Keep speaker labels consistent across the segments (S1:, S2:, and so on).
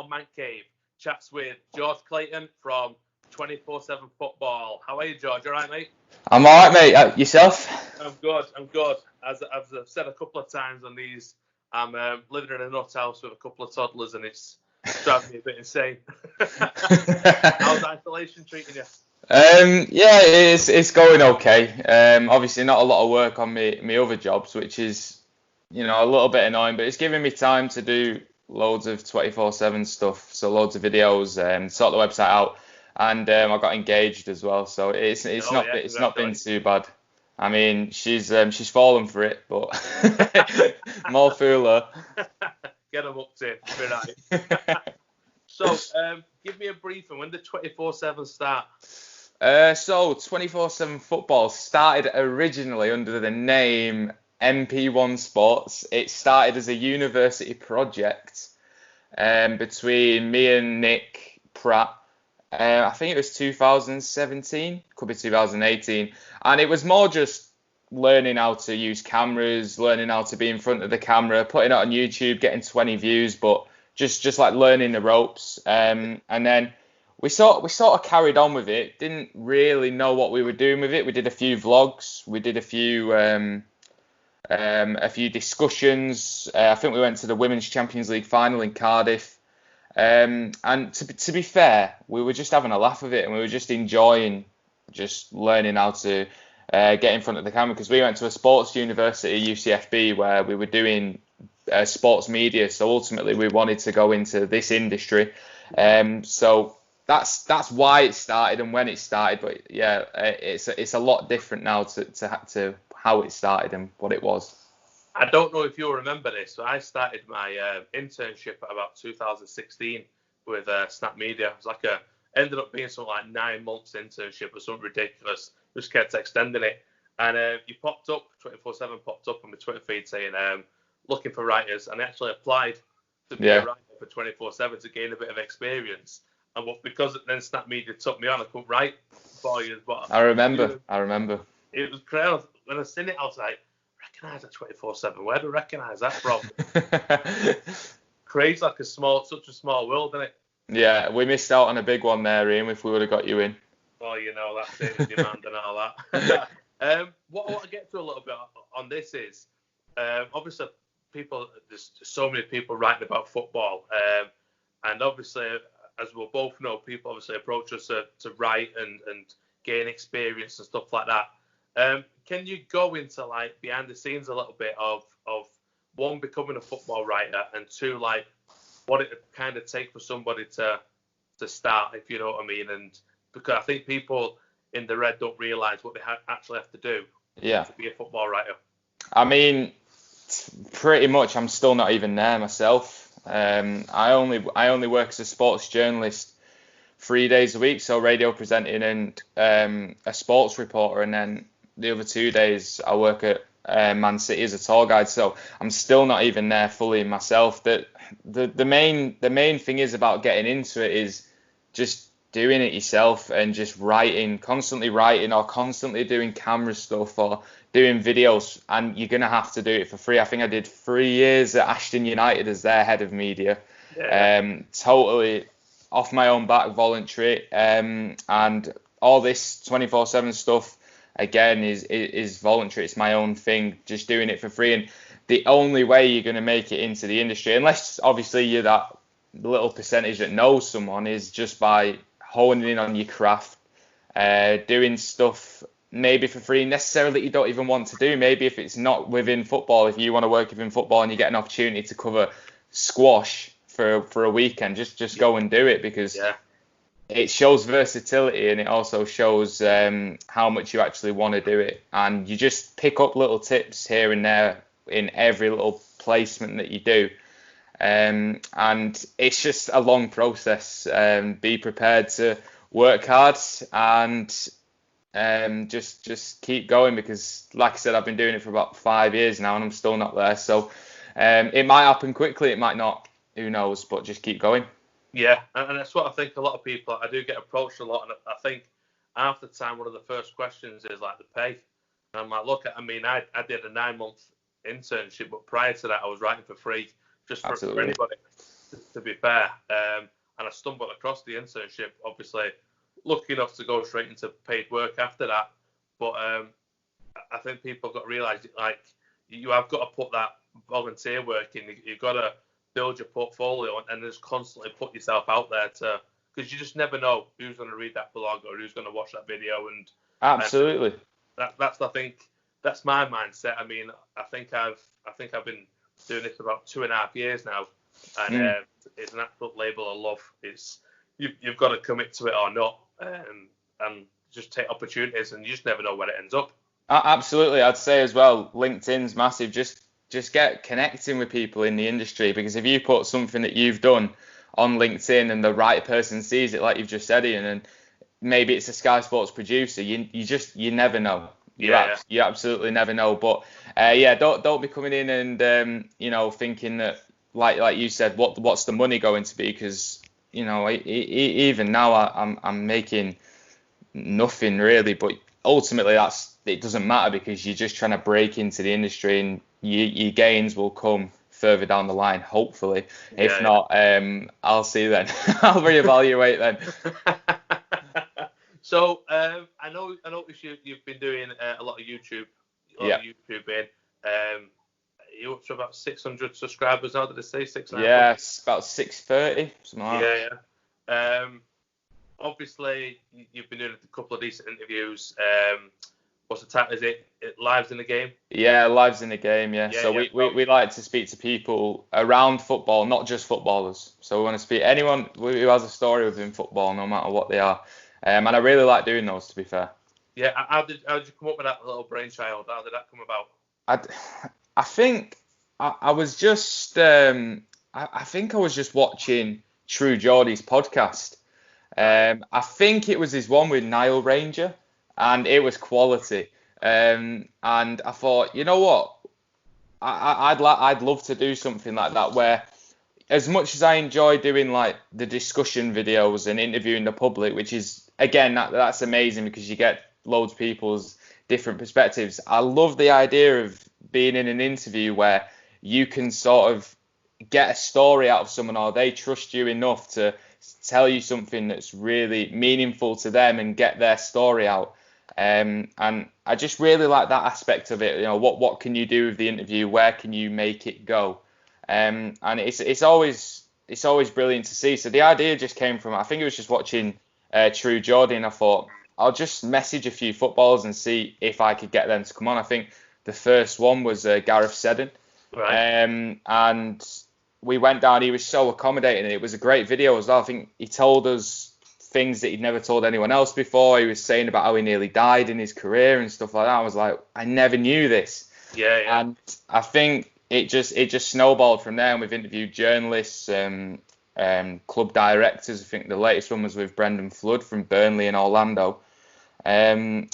S1: Football Man Cave chats with George Clayton from 24/7 Football. How are you, George? You all right, mate?
S2: I'm alright, mate. Yourself?
S1: I'm good. As I've said a couple of times on these, I'm living in a nut house with a couple of toddlers, and it's driving me a bit insane. How's isolation treating you?
S2: Yeah, it's going okay. Obviously not a lot of work on me other jobs, which is, a little bit annoying, but it's giving me time to do loads of 24/7 stuff, so loads of videos, sort the website out, and I got engaged as well, so it's not been too bad. I mean, she's fallen for it, but more fool her.
S1: Get them up to be right. So, give me a briefing. When did 24/7 start?
S2: So 24/7 Football started originally under the name MP1 Sports. It started as a university project between me and Nick Pratt. I think it was 2017, could be 2018, and it was more just learning how to use cameras, learning how to be in front of the camera, putting it on YouTube, getting 20 views, but just like learning the ropes. And then we sort of carried on with it. Didn't really know what we were doing with it. We did a few vlogs. We did a few discussions. I think we went to the Women's Champions League final in Cardiff. And to be fair, we were just having a laugh with it, and we were just enjoying just learning how to get in front of the camera, because we went to a sports university, UCFB, where we were doing sports media. So ultimately, we wanted to go into this industry. So that's why it started and when it started. But yeah, it's a lot different now to how it started and what it was.
S1: I don't know if you'll remember this, but I started my internship at about 2016 with Snap Media. It was ended up being something like 9 months internship or something ridiculous. Just kept extending it. And you popped up, 24/7 popped up on my Twitter feed saying, looking for writers. And I actually applied to be a writer for 24/7 to gain a bit of experience. And because then Snap Media took me on, I couldn't write for 4 years. But
S2: I remember.
S1: It was crazy. When I seen it, I was like, recognise that 24/7. Where do I recognise that from? Crazy, such a small world, isn't it?
S2: Yeah, we missed out on a big one there, Ian, if we would have got you in.
S1: Well, that's it, the demand and all that. What I want to get to a little bit on this is, obviously, there's so many people writing about football. And obviously, as we'll both know, people obviously approach us to write and gain experience and stuff like that. Can you go into behind the scenes a little bit of one, becoming a football writer, and two, what it would kind of take for somebody to start, if you know what I mean? And because I think people in the red don't realise what they actually have to do to be a football writer.
S2: I mean, pretty much I'm still not even there myself. I only work as a sports journalist 3 days a week, so radio presenting and a sports reporter, and then the other 2 days I work at Man City as a tour guide. So I'm still not even there fully myself. The main thing is about getting into it is just doing it yourself and just constantly writing, or constantly doing camera stuff or doing videos, and you're gonna have to do it for free. I think I did 3 years at Ashton United as their head of media, totally off my own back, voluntary, and all this 24/7 stuff again is voluntary. It's my own thing, just doing it for free. And the only way you're going to make it into the industry, unless obviously you're that little percentage that knows someone, is just by honing in on your craft, doing stuff maybe for free, necessarily you don't even want to do. Maybe if it's not within football, if you want to work within football and you get an opportunity to cover squash for a weekend, just go and do it, because it shows versatility, and it also shows how much you actually want to do it. And you just pick up little tips here and there in every little placement that you do. And it's just a long process. Be prepared to work hard and just keep going, because like I said, I've been doing it for about 5 years now and I'm still not there. So it might happen quickly, it might not, who knows, but just keep going.
S1: Yeah, and that's what I think a lot of people, I do get approached a lot, and I think half the time one of the first questions is the pay. And I'm like, look, I did a 9-month internship, but prior to that I was writing for free, just for anybody. to be fair. And I stumbled across the internship, obviously lucky enough to go straight into paid work after that. But I think people have got to realise, like, you have got to put that volunteer work in. You've got to build your portfolio and just constantly put yourself out there because you just never know who's going to read that blog or who's going to watch that video. And
S2: absolutely,
S1: that's I think that's my mindset. I mean, I think I've been doing this for about 2.5 years now, and it's an absolute label of love. It's you've got to commit to it or not, and just take opportunities, and you just never know where it ends up.
S2: Absolutely, I'd say as well, LinkedIn's massive. Just get connecting with people in the industry, because if you put something that you've done on LinkedIn and the right person sees it, like you've just said, Ian, and maybe it's a Sky Sports producer, you never know. You absolutely never know. But don't be coming in and thinking that like you said, what's the money going to be? Because even now I'm making nothing really, but ultimately it doesn't matter, because you're just trying to break into the industry, and your gains will come further down the line, hopefully. If not, I'll see then. I'll reevaluate then.
S1: So I noticed you've been doing a lot of YouTube. You're up to about 600 subscribers now. Did I say 600?
S2: Yeah, it's about 630. Something like that.
S1: Yeah. Obviously, you've been doing a couple of decent interviews. What's the title? Is it Lives in the Game?
S2: Yeah, Lives in the Game, yeah. So we like to speak to people around football, not just footballers. So we want to speak to anyone who has a story within football, no matter what they are. And I really like doing those, to be fair.
S1: Yeah, how did you come up with that little brainchild? How did that come about?
S2: I think I was just I think I was just watching True Geordie's podcast. I think it was his one with Nile Ranger, and it was quality. And I thought, you know what, I'd love to do something like that, where as much as I enjoy doing like the discussion videos and interviewing the public, which is, again, that's amazing because you get loads of people's different perspectives. I love the idea of being in an interview where you can sort of get a story out of someone, or they trust you enough to tell you something that's really meaningful to them and get their story out. And I just really like that aspect of it. What can you do with the interview? Where can you make it go? And it's always brilliant to see. So the idea just came from, I think it was just watching True Geordie, and I thought I'll just message a few footballers and see if I could get them to come on. I think the first one was Gareth Seddon, right. And we went down. He was so accommodating, and it was a great video as well. I think he told us things that he'd never told anyone else before. He was saying about how he nearly died in his career and stuff like that. I was like, I never knew this.
S1: Yeah.
S2: And I think it just snowballed from there, and we've interviewed journalists, club directors. I think the latest one was with Brendan Flood from Burnley and Orlando. And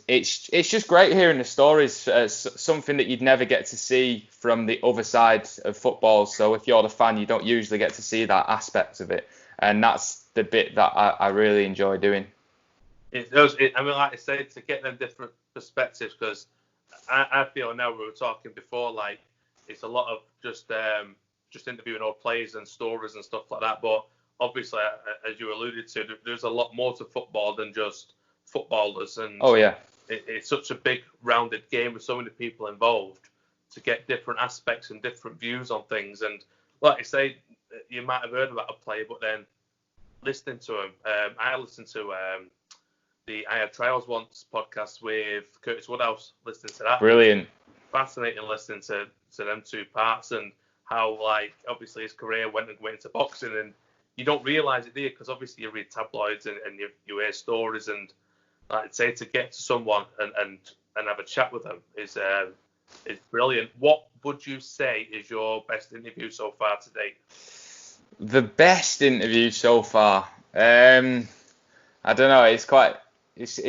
S2: it's just great hearing the stories, something that you'd never get to see from the other side of football. So if you're the fan, you don't usually get to see that aspect of it, and that's the bit that I really enjoy doing.
S1: It does. I mean, like I said, to get them different perspectives, because I feel now, we were talking before, like it's a lot of just interviewing old players and stories and stuff like that. But obviously, as you alluded to, there's a lot more to football than just footballers. And it's such a big rounded game with so many people involved, to get different aspects and different views on things. And like I say, you might have heard about a player, but then listening to him, I listened to the I Had Trials Once podcast with Curtis Woodhouse, listening to that.
S2: Brilliant.
S1: Fascinating listening to them two parts, and how, like, obviously his career went into boxing, and you don't realise it, do you? Because obviously you read tabloids and you hear stories, and like I'd say, to get to someone and have a chat with them is brilliant. What would you say is your best interview so far to date?
S2: The best interview so far, I don't know. It's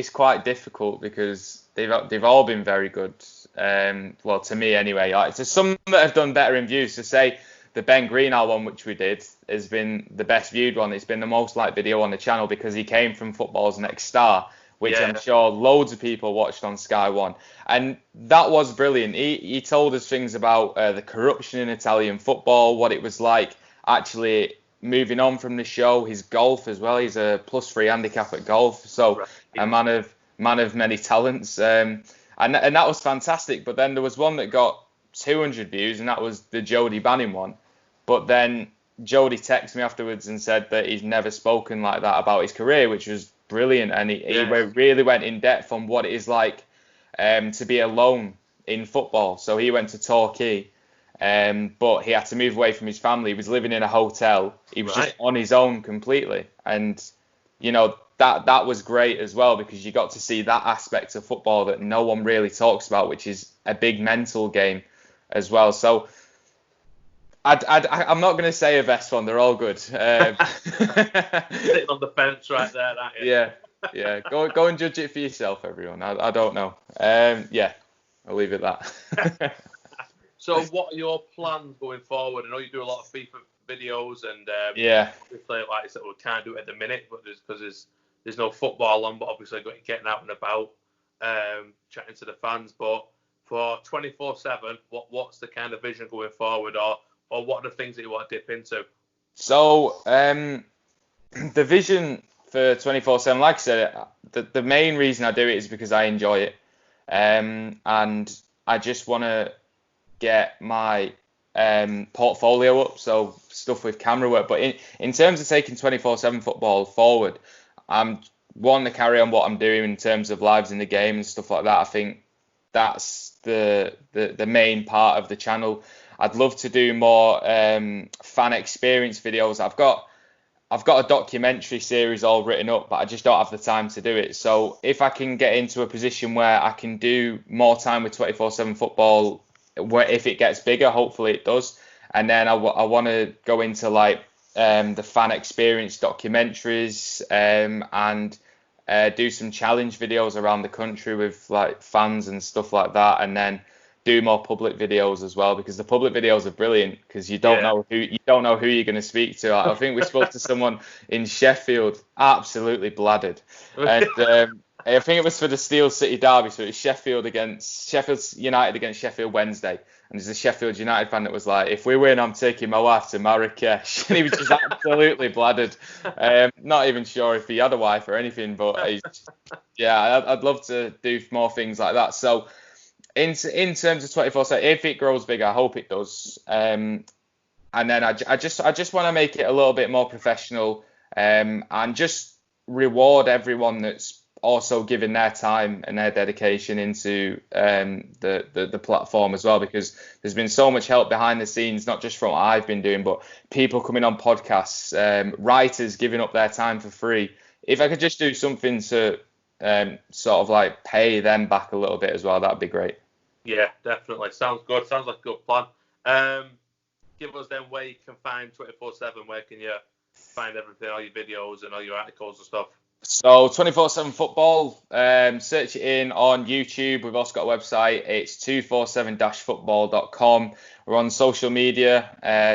S2: quite difficult, because they've all been very good. Well, to me anyway. Like, so some that have done better in views. So say the Ben Greenall one, which we did, has been the best viewed one. It's been the most liked video on the channel, because he came from football's next star, which I'm sure loads of people watched on Sky One. And that was brilliant. He told us things about the corruption in Italian football, what it was like actually moving on from the show, his golf as well. He's a +3 handicap at golf, so a man of many talents. And that was fantastic. But then there was one that got 200 views, and that was the Jody Banning one. But then Jody texted me afterwards and said that he's never spoken like that about his career, which was brilliant. And he really went in depth on what it is like to be alone in football. So he went to Torquay, but he had to move away from his family. He was living in a hotel. He was just on his own completely. And, you know, that was great as well, because you got to see that aspect of football that no one really talks about, which is a big mental game as well. So I'm not going to say a best one. They're all good.
S1: Sitting on the fence right there, aren't you?
S2: Yeah. Go and judge it for yourself, everyone. I don't know. I'll leave it at that.
S1: So what are your plans going forward? I know you do a lot of FIFA videos, and obviously, like I said, we can't do it at the minute, but because there's no football on, but obviously getting out and about, chatting to the fans. But for 24/7, what's the kind of vision going forward, or what are the things that you want to dip into?
S2: So the vision for 24/7, like I said, the main reason I do it is because I enjoy it, and I just want to get my portfolio up, so stuff with camera work. But in terms of taking 24/7 football forward, I'm wanting to carry on what I'm doing in terms of lives in the game and stuff like that. I think that's the main part of the channel. I'd love to do more fan experience videos. I've got a documentary series all written up, but I just don't have the time to do it. So if I can get into a position where I can do more time with 24/7 football, where if it gets bigger, hopefully it does, and then I want to go into like the fan experience documentaries, and do some challenge videos around the country with like fans and stuff like that, and then do more public videos as well, because the public videos are brilliant, because you don't know who you're going to speak to. I think we spoke to someone in Sheffield, absolutely bladdered, and I think it was for the Steel City derby, so it was Sheffield United against Sheffield Wednesday, and there's a Sheffield United fan that was like, "If we win, I'm taking my wife to Marrakesh," and he was just absolutely bladdered. Not even sure if he had a wife or anything, but I'd love to do more things like that. So in terms of 24/7, if it grows big, I hope it does. And then I just want to make it a little bit more professional, and just reward everyone that's also giving their time and their dedication into the platform as well, because there's been so much help behind the scenes, not just from what I've been doing, but people coming on podcasts, writers giving up their time for free. If I could just do something to sort of like pay them back a little bit as well, that'd be great.
S1: Yeah, definitely. Sounds good. Sounds like a good plan. Give us then where you can find 24/7. Where can you find everything, all your videos and all your articles and stuff?
S2: So 24/7 football, search it in on YouTube. We've also got a website. It's 247-football.com. We're on social media,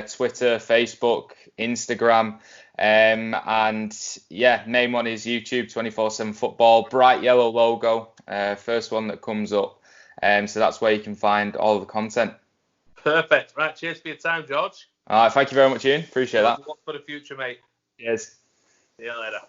S2: Twitter, Facebook, Instagram. And main one is YouTube, 24/7 football, bright yellow logo, first one that comes up. So that's where you can find all of the content.
S1: Perfect. Right. Cheers for your time, George.
S2: All right. Thank you very much, Ian. Appreciate that.
S1: Good luck for the future, mate.
S2: Cheers.
S1: See you later.